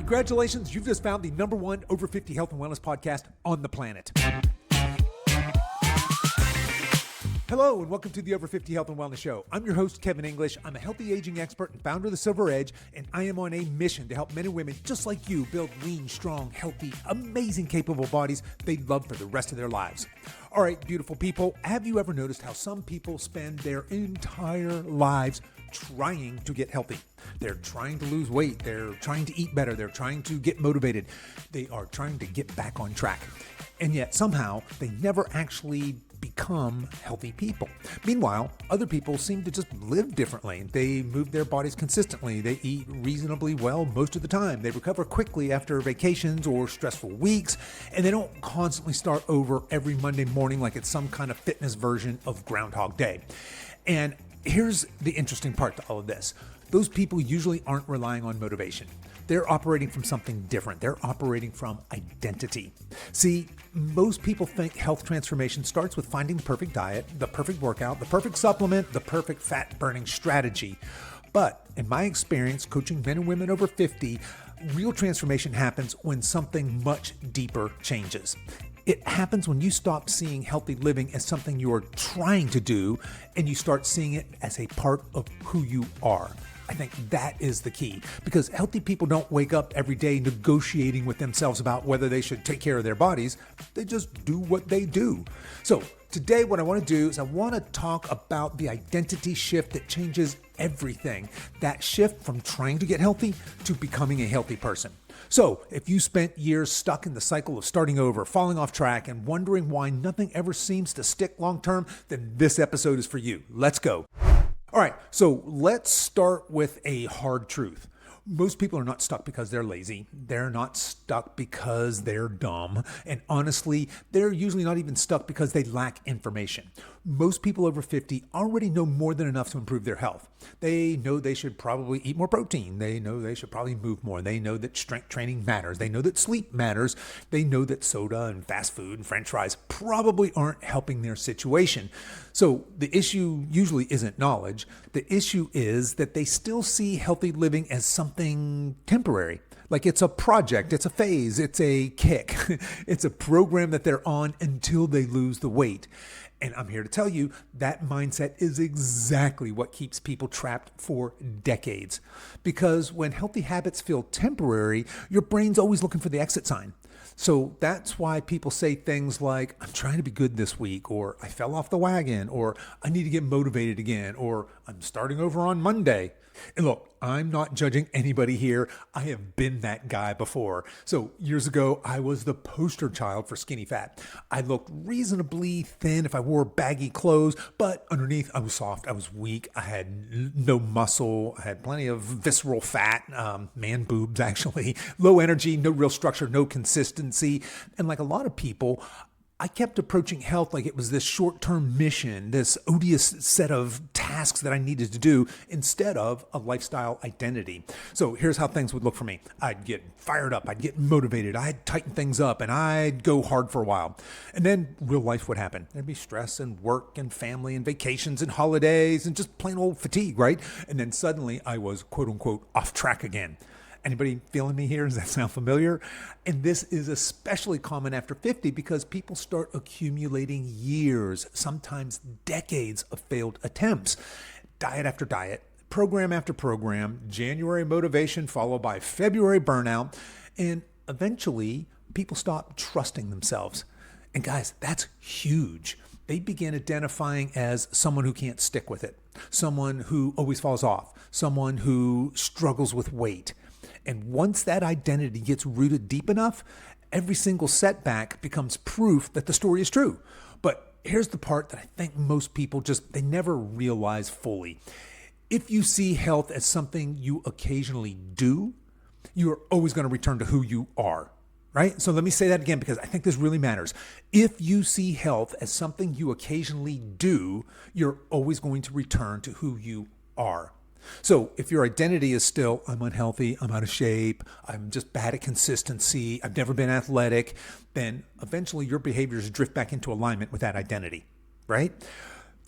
Congratulations, you've just found the number one over 50 health and wellness podcast on the planet. Hello and welcome to the Over 50 Health and Wellness Show. I'm your host, Kevin English. I'm a healthy aging expert and founder of the Silver Edge, and I am on a mission to help men and women just like you build lean, strong, healthy, amazing, capable bodies they love for the rest of their lives. All right, beautiful people, have you ever noticed how some people spend their entire lives trying to get healthy? They're trying to lose weight. They're trying to eat better. They're trying to get motivated. They are trying to get back on track. And yet somehow they never actually become healthy people. Meanwhile, other people seem to just live differently. They move their bodies consistently. They eat reasonably well most of the time. They recover quickly after vacations or stressful weeks, and they don't constantly start over every Monday morning like it's some kind of fitness version of Groundhog Day. And here's the interesting part to all of this. Those people usually aren't relying on motivation. They're operating from something different. They're operating from identity. See, most people think health transformation starts with finding the perfect diet, the perfect workout, the perfect supplement, the perfect fat-burning strategy. But in my experience, coaching men and women over 50, real transformation happens when something much deeper changes. It happens when you stop seeing healthy living as something you're trying to do and you start seeing it as a part of who you are. I think that is the key, because healthy people don't wake up every day negotiating with themselves about whether they should take care of their bodies. They just do what they do. So today what I want to do is I want to talk about the identity shift that changes everything. That shift from trying to get healthy to becoming a healthy person. So if you spent years stuck in the cycle of starting over, falling off track, and wondering why nothing ever seems to stick long term, then this episode is for you. Let's go. All right, so let's start with a hard truth. Most people are not stuck because they're lazy. They're not stuck because they're dumb. And honestly, they're usually not even stuck because they lack information. Most people over 50 already know more than enough to improve their health. They know they should probably eat more protein. They know they should probably move more. They know that strength training matters. They know that sleep matters. They know that soda and fast food and French fries probably aren't helping their situation. So the issue usually isn't knowledge. The issue is that they still see healthy living as something temporary. Like it's a project, it's a phase, it's a kick. It's a program that they're on until they lose the weight. And I'm here to tell you that mindset is exactly what keeps people trapped for decades. Because when healthy habits feel temporary, your brain's always looking for the exit sign. So that's why people say things like, I'm trying to be good this week, or I fell off the wagon, or I need to get motivated again, or I'm starting over on Monday. And look, I'm not judging anybody here. I have been that guy before. So years ago, I was the poster child for skinny fat. I looked reasonably thin if I wore baggy clothes, but underneath I was soft, I was weak, I had no muscle, I had plenty of visceral fat, man boobs actually, low energy, no real structure, no consistency. And like a lot of people, I kept approaching health like it was this short-term mission, this odious set of tasks that I needed to do instead of a lifestyle identity. So here's how things would look for me. I'd get fired up, I'd get motivated, I'd tighten things up, and I'd go hard for a while. And then real life would happen. There'd be stress and work and family and vacations and holidays and just plain old fatigue, right? And then suddenly I was quote-unquote off track again. Anybody feeling me here? Does that sound familiar? And this is especially common after 50 because people start accumulating years, sometimes decades of failed attempts. Diet after diet, program after program, January motivation followed by February burnout, and eventually people stop trusting themselves. And guys, that's huge. They begin identifying as someone who can't stick with it, someone who always falls off, someone who struggles with weight. And once that identity gets rooted deep enough, every single setback becomes proof that the story is true. But here's the part that I think most people they never realize fully. If you see health as something you occasionally do, you are always going to return to who you are, right? So let me say that again because I think this really matters. If you see health as something you occasionally do, you're always going to return to who you are. So if your identity is still, I'm unhealthy, I'm out of shape, I'm just bad at consistency, I've never been athletic, then eventually your behaviors drift back into alignment with that identity, right?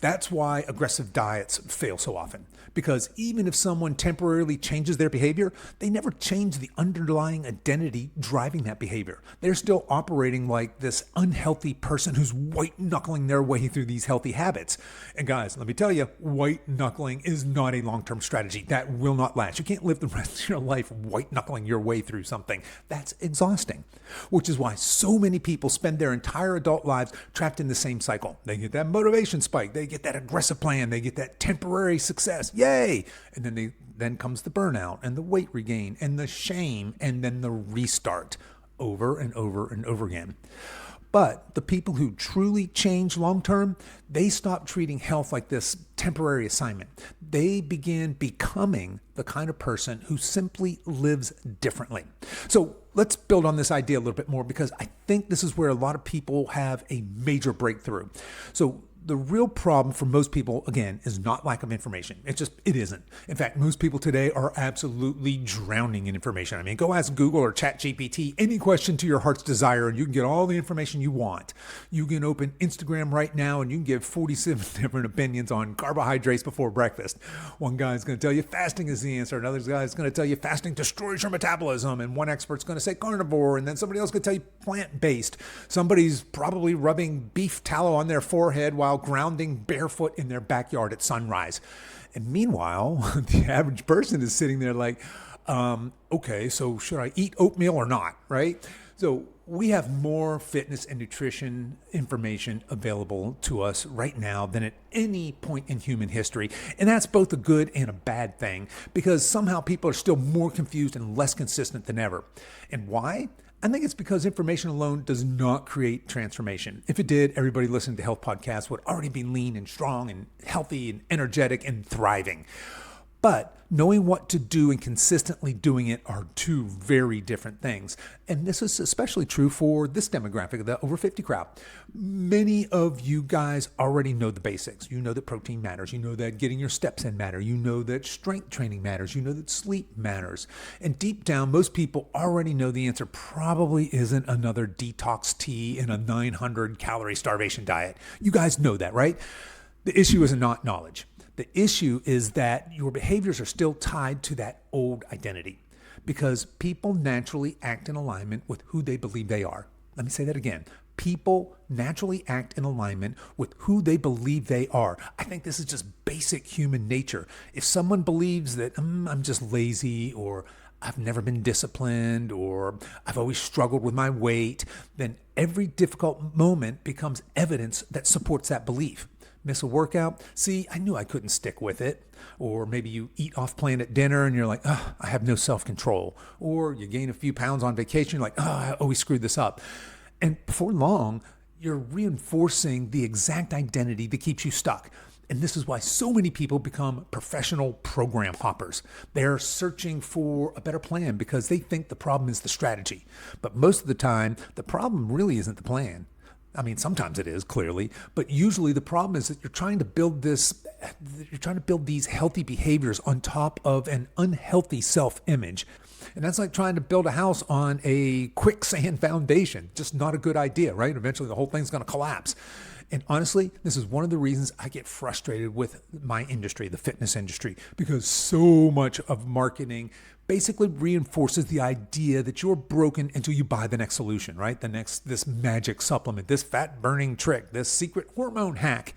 That's why aggressive diets fail so often. Because even if someone temporarily changes their behavior, they never change the underlying identity driving that behavior. They're still operating like this unhealthy person who's white knuckling their way through these healthy habits. And guys, let me tell you, white knuckling is not a long-term strategy. That will not last. You can't live the rest of your life white knuckling your way through something. That's exhausting. Which is why so many people spend their entire adult lives trapped in the same cycle. They get that motivation spike. They get that aggressive plan. They get that temporary success. Yay! And then comes the burnout and the weight regain and the shame and then the restart over and over and over again. But the people who truly change long-term, they stop treating health like this temporary assignment. They begin becoming the kind of person who simply lives differently. So let's build on this idea a little bit more because I think this is where a lot of people have a major breakthrough. So the real problem for most people, again, is not lack of information. It isn't. In fact, most people today are absolutely drowning in information. I mean, go ask Google or ChatGPT any question to your heart's desire and you can get all the information you want. You can open Instagram right now and you can give 47 different opinions on carbohydrates before breakfast. One guy's going to tell you fasting is the answer. Another guy's going to tell you fasting destroys your metabolism. And one expert's going to say carnivore. And then somebody else could tell you plant-based. Somebody's probably rubbing beef tallow on their forehead while grounding barefoot in their backyard at sunrise. And meanwhile, the average person is sitting there like, okay, so should I eat oatmeal or not, right? So we have more fitness and nutrition information available to us right now than at any point in human history. And that's both a good and a bad thing because somehow people are still more confused and less consistent than ever. And why? I think it's because information alone does not create transformation. If it did, everybody listening to health podcasts would already be lean and strong and healthy and energetic and thriving. But knowing what to do and consistently doing it are two very different things. And this is especially true for this demographic, the over 50 crowd. Many of you guys already know the basics. You know that protein matters. You know that getting your steps in matter. You know that strength training matters. You know that sleep matters. And deep down, most people already know the answer probably isn't another detox tea and a 900 calorie starvation diet. You guys know that, right? The issue is not knowledge. The issue is that your behaviors are still tied to that old identity because people naturally act in alignment with who they believe they are. Let me say that again. People naturally act in alignment with who they believe they are. I think this is just basic human nature. If someone believes that I'm just lazy or I've never been disciplined or I've always struggled with my weight, then every difficult moment becomes evidence that supports that belief. Miss a workout? See, I knew I couldn't stick with it. Or maybe you eat off plan at dinner and you're like, oh, I have no self-control. Or you gain a few pounds on vacation, you're like, oh, I always screwed this up. And before long, you're reinforcing the exact identity that keeps you stuck. And this is why so many people become professional program hoppers. They're searching for a better plan because they think the problem is the strategy. But most of the time, the problem really isn't the plan. I mean, sometimes it is, clearly, but usually the problem is that you're trying to build these healthy behaviors on top of an unhealthy self-image. And that's like trying to build a house on a quicksand foundation. Just not a good idea, right? Eventually the whole thing's going to collapse. And honestly, this is one of the reasons I get frustrated with my industry, the fitness industry, because so much of marketing basically reinforces the idea that you're broken until you buy the next solution, right? This magic supplement, this fat burning trick, this secret hormone hack.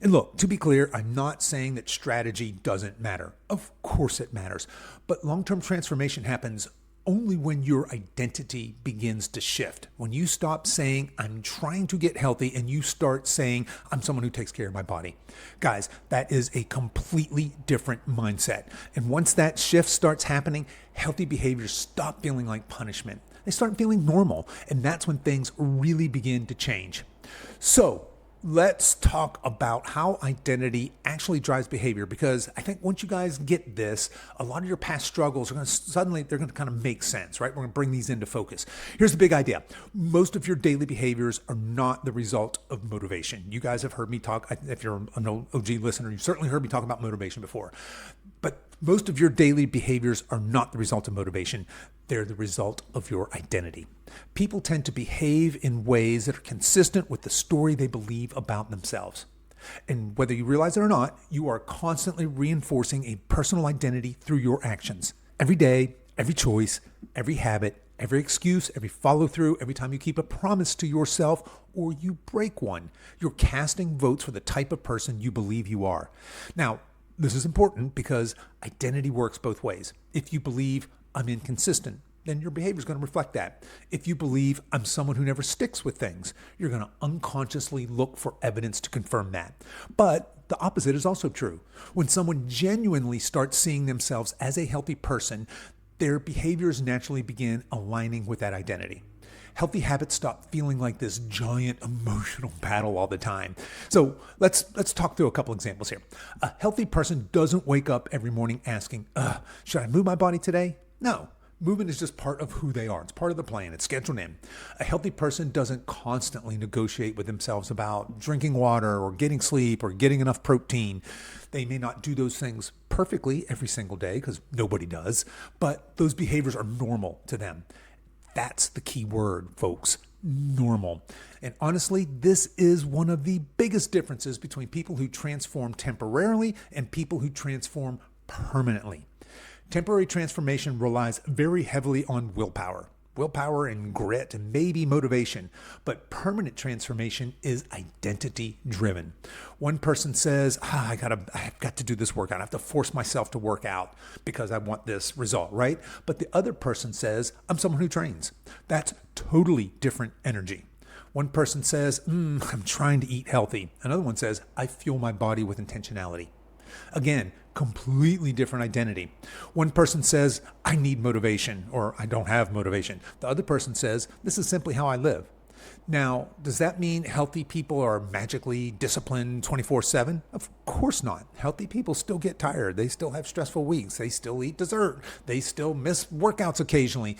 And look, to be clear, I'm not saying that strategy doesn't matter. Of course it matters. But long-term transformation happens only when your identity begins to shift. When you stop saying, I'm trying to get healthy, and you start saying, I'm someone who takes care of my body. Guys, that is a completely different mindset. And once that shift starts happening, healthy behaviors stop feeling like punishment. They start feeling normal. And that's when things really begin to change. So, let's talk about how identity actually drives behavior, because I think once you guys get this, a lot of your past struggles are going to they're going to kind of make sense, right? We're going to bring these into focus. Here's the big idea. Most of your daily behaviors are not the result of motivation. You guys have heard me talk, if you're an OG listener, you've certainly heard me talk about motivation before. But most of your daily behaviors are not the result of motivation. They're the result of your identity. People tend to behave in ways that are consistent with the story they believe about themselves. And whether you realize it or not, you are constantly reinforcing a personal identity through your actions. Every day, every choice, every habit, every excuse, every follow through, every time you keep a promise to yourself or you break one, you're casting votes for the type of person you believe you are. Now, this is important because identity works both ways. If you believe I'm inconsistent, then your behavior is going to reflect that. If you believe I'm someone who never sticks with things, you're going to unconsciously look for evidence to confirm that. But the opposite is also true. When someone genuinely starts seeing themselves as a healthy person, their behaviors naturally begin aligning with that identity. Healthy habits stop feeling like this giant emotional battle all the time. So let's talk through a couple examples here. A healthy person doesn't wake up every morning asking, should I move my body today? No. Movement is just part of who they are. It's part of the plan. It's scheduled in. A healthy person doesn't constantly negotiate with themselves about drinking water or getting sleep or getting enough protein. They may not do those things perfectly every single day because nobody does, but those behaviors are normal to them. That's the key word, folks. Normal. And honestly, this is one of the biggest differences between people who transform temporarily and people who transform permanently. Temporary transformation relies very heavily on willpower and grit and maybe motivation, but permanent transformation is identity driven. One person says, I've got to do this workout. I have to force myself to work out because I want this result, right? But the other person says, I'm someone who trains. That's totally different energy. One person says, I'm trying to eat healthy. Another one says, I fuel my body with intentionality. Again, completely different identity. One person says, I need motivation, or I don't have motivation. The other person says, this is simply how I live. Now, does that mean healthy people are magically disciplined 24/7? Of course not. Healthy people still get tired. They still have stressful weeks. They still eat dessert. They still miss workouts occasionally.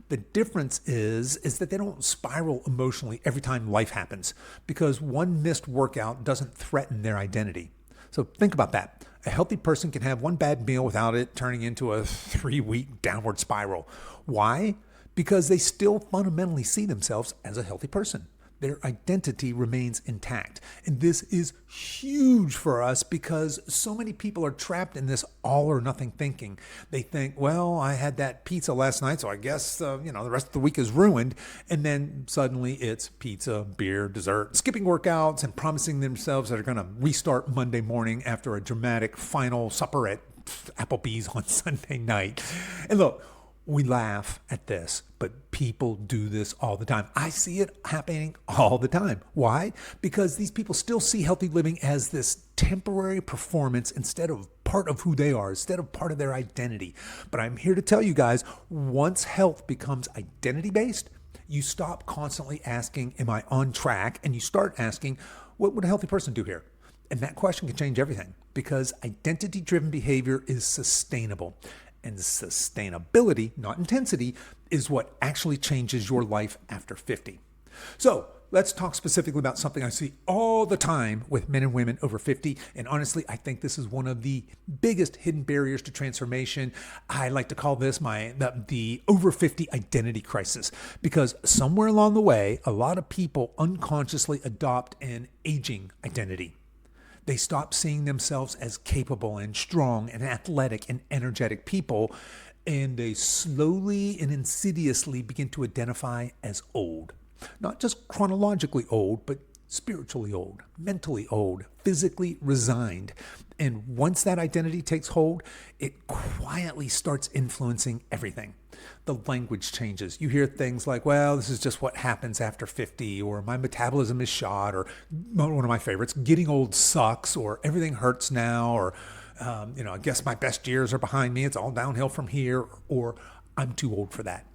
The difference is that they don't spiral emotionally every time life happens because one missed workout doesn't threaten their identity. So think about that. A healthy person can have one bad meal without it turning into a 3-week downward spiral. Why? Because they still fundamentally see themselves as a healthy person. Their identity remains intact. And this is huge for us because so many people are trapped in this all or nothing thinking. They think, well, I had that pizza last night, so I guess, the rest of the week is ruined. And then suddenly it's pizza, beer, dessert, skipping workouts and promising themselves that they're going to restart Monday morning after a dramatic final supper at Applebee's on Sunday night. And look, we laugh at this, but people do this all the time. I see it happening all the time. Why? Because these people still see healthy living as this temporary performance instead of part of who they are, instead of part of their identity. But I'm here to tell you guys, once health becomes identity-based, you stop constantly asking, am I on track? And you start asking, what would a healthy person do here? And that question can change everything because identity-driven behavior is sustainable. And sustainability, not intensity, is what actually changes your life after 50. So let's talk specifically about something I see all the time with men and women over 50. And honestly, I think this is one of the biggest hidden barriers to transformation. I like to call this the over 50 identity crisis, because somewhere along the way, a lot of people unconsciously adopt an aging identity. They stop seeing themselves as capable and strong and athletic and energetic people, and they slowly and insidiously begin to identify as old. Not just chronologically old, but spiritually old, mentally old, physically resigned. And once that identity takes hold, it quietly starts influencing everything. The language changes. You hear things like, well, this is just what happens after 50, or my metabolism is shot, or one of my favorites, getting old sucks, or everything hurts now, or, I guess my best years are behind me. It's all downhill from here, or I'm too old for that.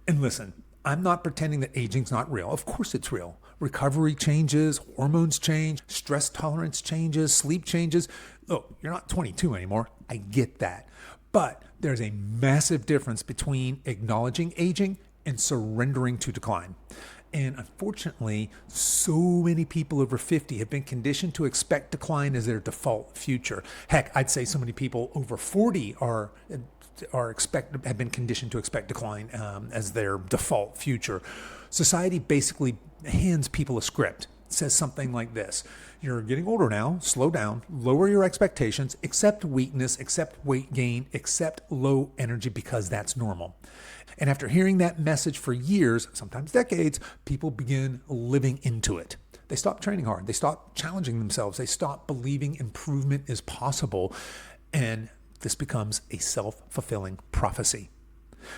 And listen, I'm not pretending that aging's not real. Of course it's real. Recovery changes, hormones change, stress tolerance changes, sleep changes. Look, you're not 22 anymore. I get that. But there's a massive difference between acknowledging aging and surrendering to decline. And unfortunately, so many people over 50 have been conditioned to expect decline as their default future. Heck, I'd say so many people over 40 have been conditioned to expect decline as their default future. Society basically hands people a script. says something like this: you're getting older now, slow down, lower your expectations, accept weakness, accept weight gain, accept low energy because that's normal. And after hearing that message for years, sometimes decades, people begin living into it. They stop training hard. They stop challenging themselves. They stop believing improvement is possible. And this becomes a self-fulfilling prophecy.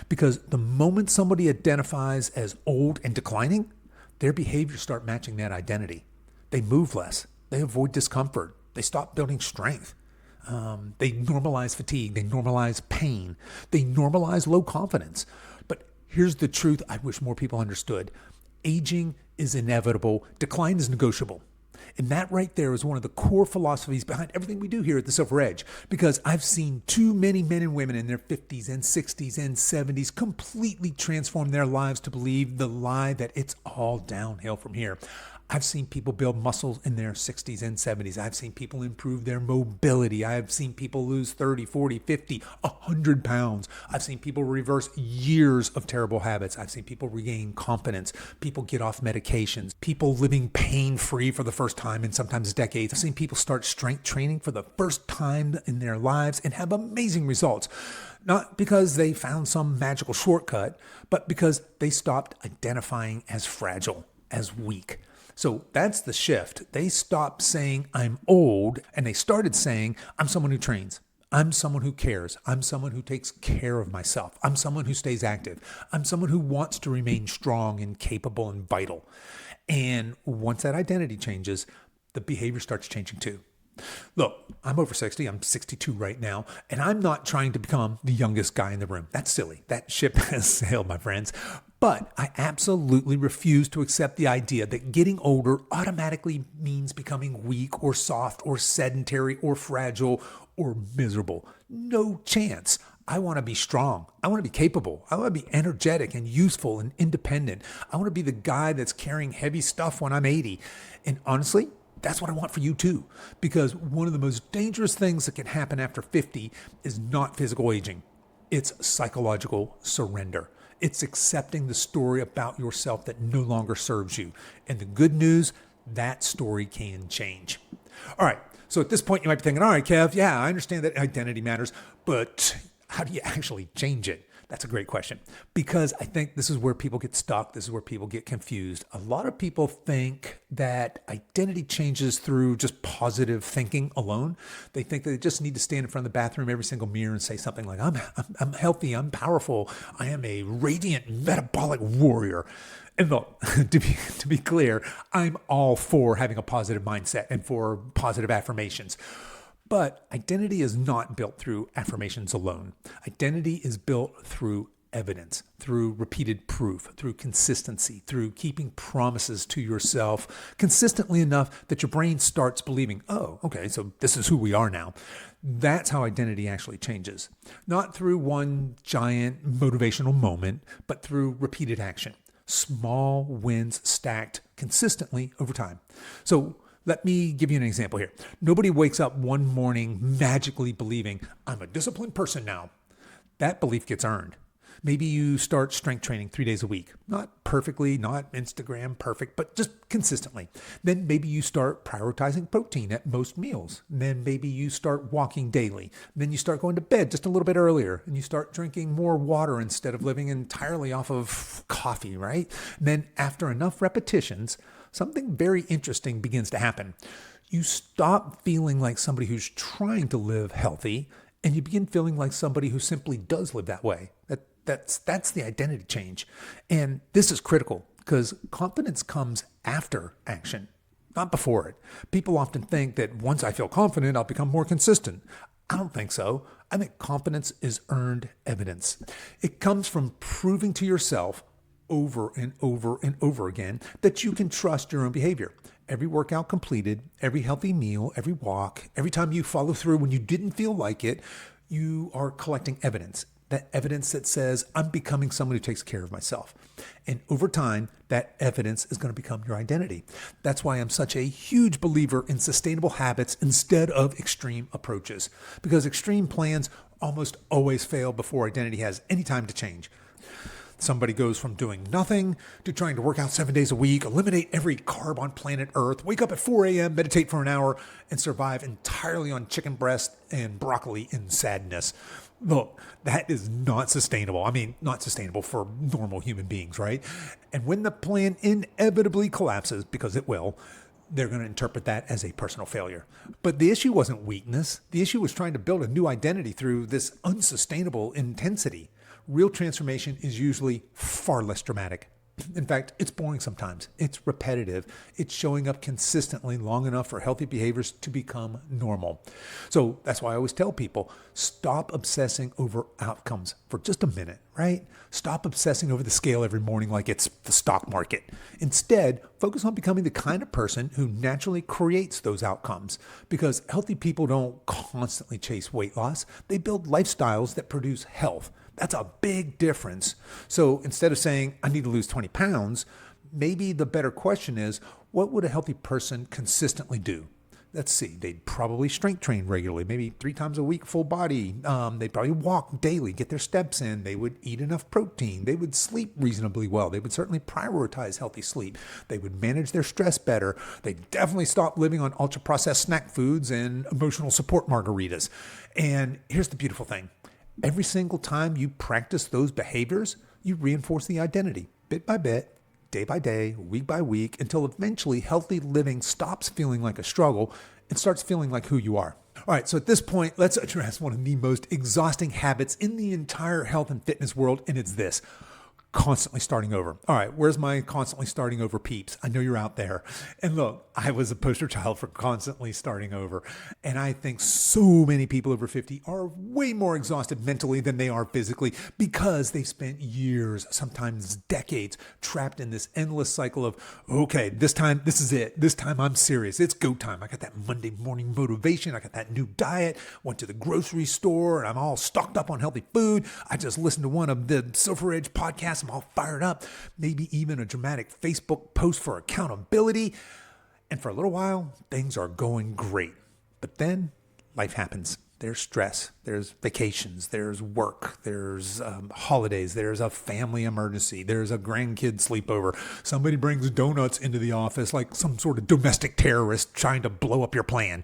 Because the moment somebody identifies as old and declining, their behaviors start matching that identity. They move less. They avoid discomfort. They stop building strength. They normalize fatigue. They normalize pain. They normalize low confidence. But here's the truth I wish more people understood. Aging is inevitable. Decline is negotiable. And that right there is one of the core philosophies behind everything we do here at the Silver Edge, because I've seen too many men and women in their 50s and 60s and 70s completely transform their lives to believe the lie that it's all downhill from here. I've seen people build muscles in their 60s and 70s. I've seen people improve their mobility. I've seen people lose 30, 40, 50, 100 pounds. I've seen people reverse years of terrible habits. I've seen people regain confidence. People get off medications. People living pain-free for the first time in sometimes decades. I've seen people start strength training for the first time in their lives and have amazing results. Not because they found some magical shortcut, but because they stopped identifying as fragile, as weak. So that's the shift. They stopped saying, I'm old, and they started saying, I'm someone who trains. I'm someone who cares. I'm someone who takes care of myself. I'm someone who stays active. I'm someone who wants to remain strong and capable and vital. And once that identity changes, the behavior starts changing too. Look, I'm over 60. I'm 62 right now, and I'm not trying to become the youngest guy in the room. That's silly. That ship has sailed, my friends. But I absolutely refuse to accept the idea that getting older automatically means becoming weak or soft or sedentary or fragile or miserable. No chance. I want to be strong. I want to be capable. I want to be energetic and useful and independent. I want to be the guy that's carrying heavy stuff when I'm 80. And honestly, that's what I want for you too. Because one of the most dangerous things that can happen after 50 is not physical aging. It's psychological surrender. It's accepting the story about yourself that no longer serves you. And the good news, that story can change. All right. So at this point, you might be thinking, all right, Kev, yeah, I understand that identity matters, but how do you actually change it? That's a great question, because I think this is where people get stuck. This is where people get confused. A lot of people think that identity changes through just positive thinking alone. They think that they just need to stand in front of the bathroom every single mirror and say something like, I'm healthy, I'm powerful, I am a radiant metabolic warrior. And look, to be clear, I'm all for having a positive mindset and for positive affirmations. But identity is not built through affirmations alone. Identity is built through evidence, through repeated proof, through consistency, through keeping promises to yourself consistently enough that your brain starts believing, oh, okay, so this is who we are now. That's how identity actually changes. Not through one giant motivational moment, but through repeated action. Small wins stacked consistently over time. So let me give you an example here. Nobody wakes up one morning magically believing, I'm a disciplined person now. That belief gets earned. Maybe you start strength training 3 days a week. Not perfectly, not Instagram perfect, but just consistently. Then maybe you start prioritizing protein at most meals. And then maybe you start walking daily. And then you start going to bed just a little bit earlier. And you start drinking more water instead of living entirely off of coffee, right? And then after enough repetitions, something very interesting begins to happen. You stop feeling like somebody who's trying to live healthy, and you begin feeling like somebody who simply does live that way. That's the identity change. And this is critical because confidence comes after action, not before it. People often think that once I feel confident, I'll become more consistent. I don't think so. I think confidence is earned evidence. It comes from proving to yourself over and over and over again that you can trust your own behavior. Every workout completed, every healthy meal, every walk, every time you follow through when you didn't feel like it, you are collecting evidence. That evidence that says, I'm becoming someone who takes care of myself. And over time, that evidence is going to become your identity. That's why I'm such a huge believer in sustainable habits instead of extreme approaches. Because extreme plans almost always fail before identity has any time to change. Somebody goes from doing nothing to trying to work out 7 days a week, eliminate every carb on planet Earth, wake up at 4 a.m., meditate for an hour, and survive entirely on chicken breast and broccoli in sadness. Look, that is not sustainable. I mean, not sustainable for normal human beings, right? And when the plan inevitably collapses, because it will, they're going to interpret that as a personal failure. But the issue wasn't weakness. The issue was trying to build a new identity through this unsustainable intensity. Real transformation is usually far less dramatic. In fact, it's boring sometimes. It's repetitive. It's showing up consistently long enough for healthy behaviors to become normal. So that's why I always tell people, stop obsessing over outcomes for just a minute, right? Stop obsessing over the scale every morning like it's the stock market. Instead, focus on becoming the kind of person who naturally creates those outcomes. Because healthy people don't constantly chase weight loss. They build lifestyles that produce health. That's a big difference. So instead of saying, I need to lose 20 pounds, maybe the better question is, what would a healthy person consistently do? Let's see, they'd probably strength train regularly, maybe 3 times a week, full body. They'd probably walk daily, get their steps in. They would eat enough protein. They would sleep reasonably well. They would certainly prioritize healthy sleep. They would manage their stress better. They'd definitely stop living on ultra-processed snack foods and emotional support margaritas. And here's the beautiful thing. Every single time you practice those behaviors, you reinforce the identity, bit by bit, day by day, week by week, until eventually healthy living stops feeling like a struggle and starts feeling like who you are. All right, so at this point, let's address one of the most exhausting habits in the entire health and fitness world, and it's this. Constantly starting over. All right, where's my constantly starting over peeps? I know you're out there. And look, I was a poster child for constantly starting over. And I think so many people over 50 are way more exhausted mentally than they are physically because they've spent years, sometimes decades, trapped in this endless cycle of, okay, this time, this is it. This time I'm serious. It's go time. I got that Monday morning motivation. I got that new diet. Went to the grocery store and I'm all stocked up on healthy food. I just listened to one of the Silver Edge podcasts. I'm all fired up, maybe even a dramatic Facebook post for accountability. And for a little while, things are going great. But then life happens. There's stress, there's vacations, there's work, there's holidays, there's a family emergency, there's a grandkid sleepover. Somebody brings donuts into the office like some sort of domestic terrorist trying to blow up your plan.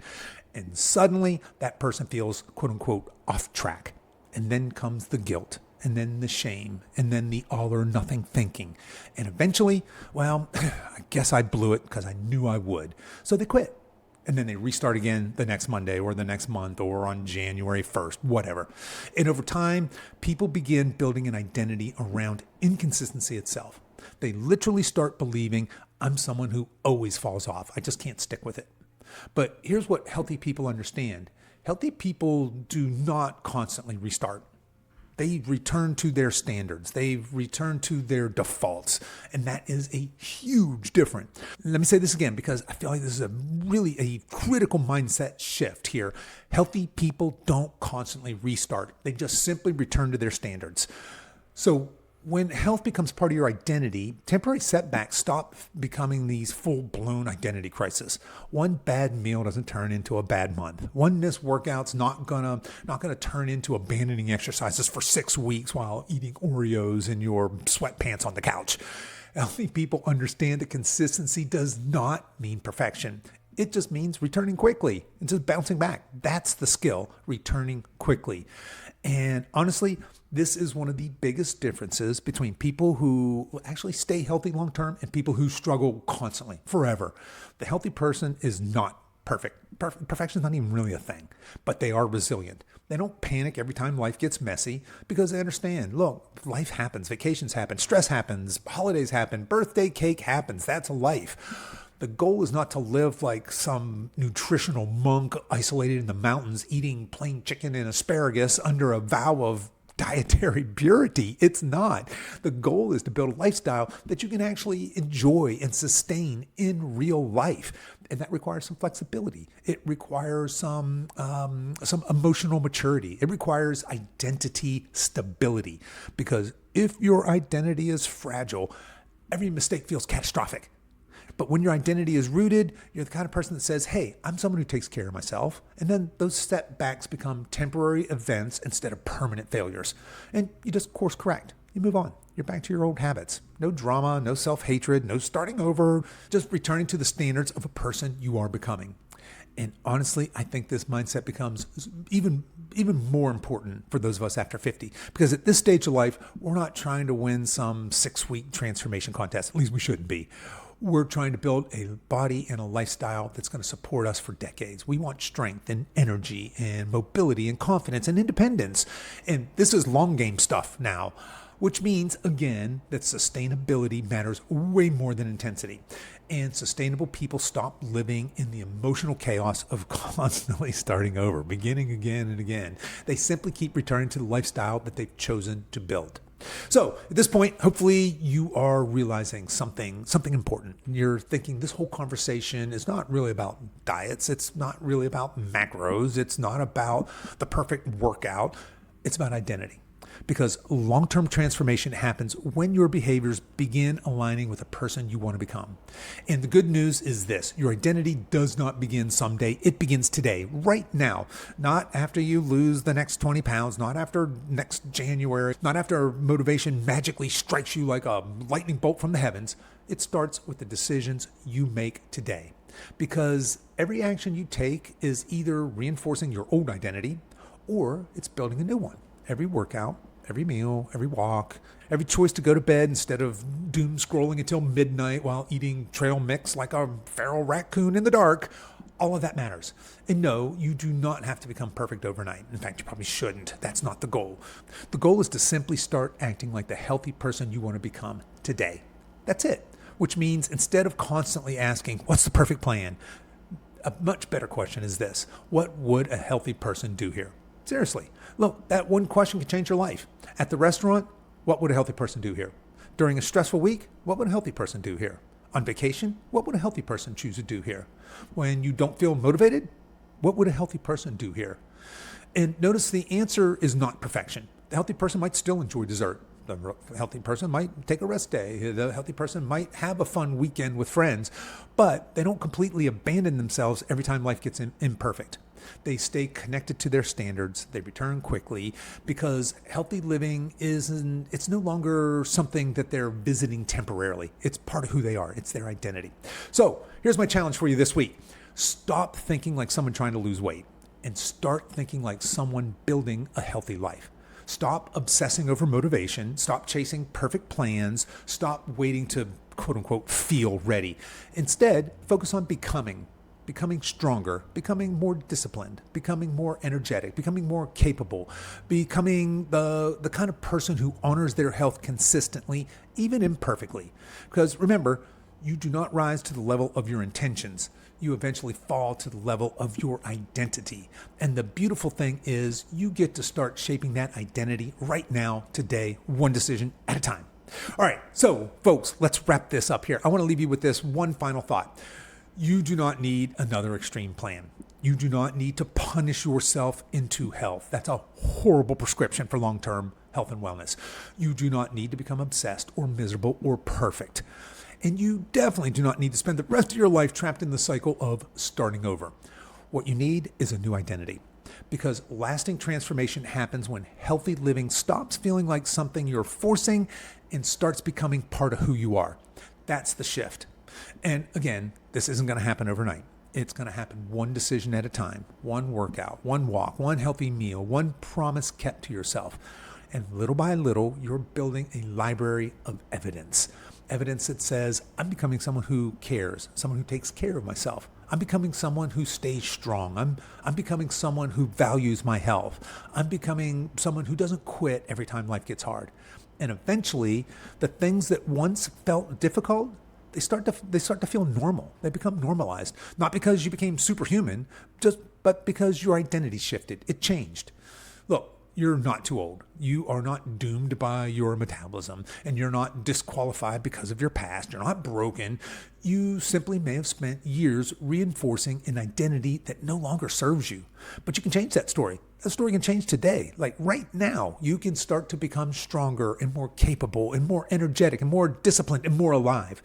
And suddenly that person feels, quote unquote, off track. And then comes the guilt. And then the shame, and then the all or nothing thinking. And eventually, well, I guess I blew it because I knew I would. So they quit. And then they restart again the next Monday or the next month or on January 1st, whatever. And over time, people begin building an identity around inconsistency itself. They literally start believing, I'm someone who always falls off. I just can't stick with it. But here's what healthy people understand. Healthy people do not constantly restart. They return to their standards. They return to their defaults. And that is a huge difference. Let me say this again because I feel like this is really a critical mindset shift here. Healthy people don't constantly restart. They just simply return to their standards. So when health becomes part of your identity, temporary setbacks stop becoming these full-blown identity crises. One bad meal doesn't turn into a bad month. One missed workout's not gonna turn into abandoning exercises for 6 weeks while eating Oreos in your sweatpants on the couch. Healthy people understand that consistency does not mean perfection. It just means returning quickly and just bouncing back. That's the skill, returning quickly. And honestly, this is one of the biggest differences between people who actually stay healthy long-term and people who struggle constantly, forever. The healthy person is not perfect. Perfection is not even really a thing, but they are resilient. They don't panic every time life gets messy because they understand, look, life happens, vacations happen, stress happens, holidays happen, birthday cake happens. That's life. The goal is not to live like some nutritional monk isolated in the mountains eating plain chicken and asparagus under a vow of dietary purity. It's not. The goal is to build a lifestyle that you can actually enjoy and sustain in real life. And that requires some flexibility. It requires some emotional maturity. It requires identity stability. Because if your identity is fragile, every mistake feels catastrophic. But when your identity is rooted, you're the kind of person that says, hey, I'm someone who takes care of myself. And then those setbacks become temporary events instead of permanent failures. And you just course correct. You move on. you're back to your old habits. No drama, no self-hatred, no starting over, just returning to the standards of a person you are becoming. And honestly, I think this mindset becomes even more important for those of us after 50. Because at this stage of life, we're not trying to win some 6-week transformation contest. At least we shouldn't be. We're trying to build a body and a lifestyle that's going to support us for decades. We want strength and energy and mobility and confidence and independence. And this is long game stuff now, which means, again, that sustainability matters way more than intensity. And sustainable people stop living in the emotional chaos of constantly starting over, beginning again and again. They simply keep returning to the lifestyle that they've chosen to build. So at this point, hopefully you are realizing something important. You're thinking this whole conversation is not really about diets. It's not really about macros. It's not about the perfect workout. It's about identity. Because long-term transformation happens when your behaviors begin aligning with the person you want to become. And the good news is this: your identity does not begin someday. It begins today, right now. Not after you lose the next 20 pounds, not after next January, not after motivation magically strikes you like a lightning bolt from the heavens. It starts with the decisions you make today. Because every action you take is either reinforcing your old identity or it's building a new one. Every workout, every meal, every walk, every choice to go to bed instead of doom scrolling until midnight while eating trail mix like a feral raccoon in the dark, all of that matters. And no, you do not have to become perfect overnight. In fact, you probably shouldn't. That's not the goal. The goal is to simply start acting like the healthy person you want to become today. That's it. Which means instead of constantly asking, what's the perfect plan? A much better question is this: what would a healthy person do here? Seriously. Look, that one question can change your life. At the restaurant, what would a healthy person do here? During a stressful week, what would a healthy person do here? On vacation, what would a healthy person choose to do here? When you don't feel motivated, what would a healthy person do here? And notice the answer is not perfection. The healthy person might still enjoy dessert. The healthy person might take a rest day. The healthy person might have a fun weekend with friends, but they don't completely abandon themselves every time life gets imperfect. They stay connected to their standards. They return quickly because healthy living it's no longer something that they're visiting temporarily. It's part of who they are. It's their identity. So here's my challenge for you this week. Stop thinking like someone trying to lose weight and start thinking like someone building a healthy life. Stop obsessing over motivation. Stop chasing perfect plans. Stop waiting to quote unquote feel ready. Instead, focus on becoming stronger, becoming more disciplined, becoming more energetic, becoming more capable, becoming the kind of person who honors their health consistently, even imperfectly. Because remember, you do not rise to the level of your intentions. You eventually fall to the level of your identity. And the beautiful thing is you get to start shaping that identity right now, today, one decision at a time. All right, so folks, let's wrap this up here. I want to leave you with this one final thought. You do not need another extreme plan. You do not need to punish yourself into health. That's a horrible prescription for long-term health and wellness. You do not need to become obsessed or miserable or perfect. And you definitely do not need to spend the rest of your life trapped in the cycle of starting over. What you need is a new identity. Because lasting transformation happens when healthy living stops feeling like something you're forcing and starts becoming part of who you are. That's the shift. And again, this isn't going to happen overnight. It's going to happen one decision at a time, one workout, one walk, one healthy meal, one promise kept to yourself. And little by little, you're building a library of evidence. Evidence that says, I'm becoming someone who cares, someone who takes care of myself. I'm becoming someone who stays strong. I'm becoming someone who values my health. I'm becoming someone who doesn't quit every time life gets hard. And eventually, the things that once felt difficult, they start to feel normal. They become normalized. Not because you became superhuman, but because your identity shifted. It changed. Look, you're not too old. You are not doomed by your metabolism, and you're not disqualified because of your past. You're not broken. You simply may have spent years reinforcing an identity that no longer serves you. But you can change that story. That story can change today. Like right now, you can start to become stronger and more capable and more energetic and more disciplined and more alive.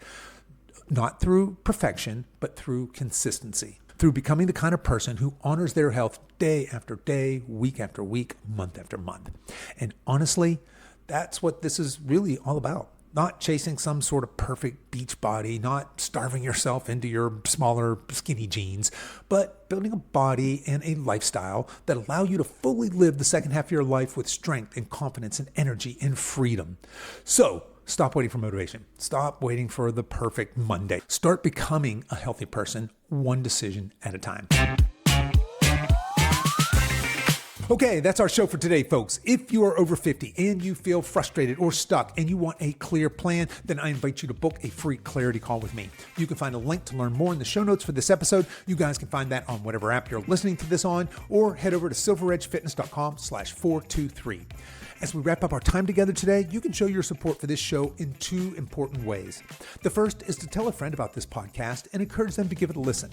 Not through perfection, but through consistency. Through becoming the kind of person who honors their health day after day, week after week, month after month. And honestly, That's what this is really all about. Not chasing some sort of perfect beach body, not starving yourself into your smaller, skinny jeans, but building a body and a lifestyle that allow you to fully live the second half of your life with strength and confidence and energy and freedom. So, stop waiting for motivation. Stop waiting for the perfect Monday. Start becoming a healthy person, one decision at a time. Okay, that's our show for today, folks. If you are over 50 and you feel frustrated or stuck and you want a clear plan, then I invite you to book a free clarity call with me. You can find a link to learn more in the show notes for this episode. You guys can find that on whatever app you're listening to this on, or head over to silveredgefitness.com/423. As we wrap up our time together today, you can show your support for this show in two important ways. The first is to tell a friend about this podcast and encourage them to give it a listen.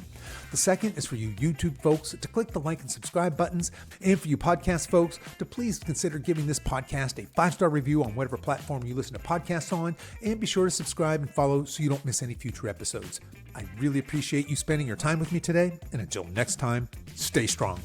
The second is for you YouTube folks to click the like and subscribe buttons, and for you podcast folks to please consider giving this podcast a 5-star review on whatever platform you listen to podcasts on, and be sure to subscribe and follow so you don't miss any future episodes. I really appreciate you spending your time with me today, and until next time, stay strong.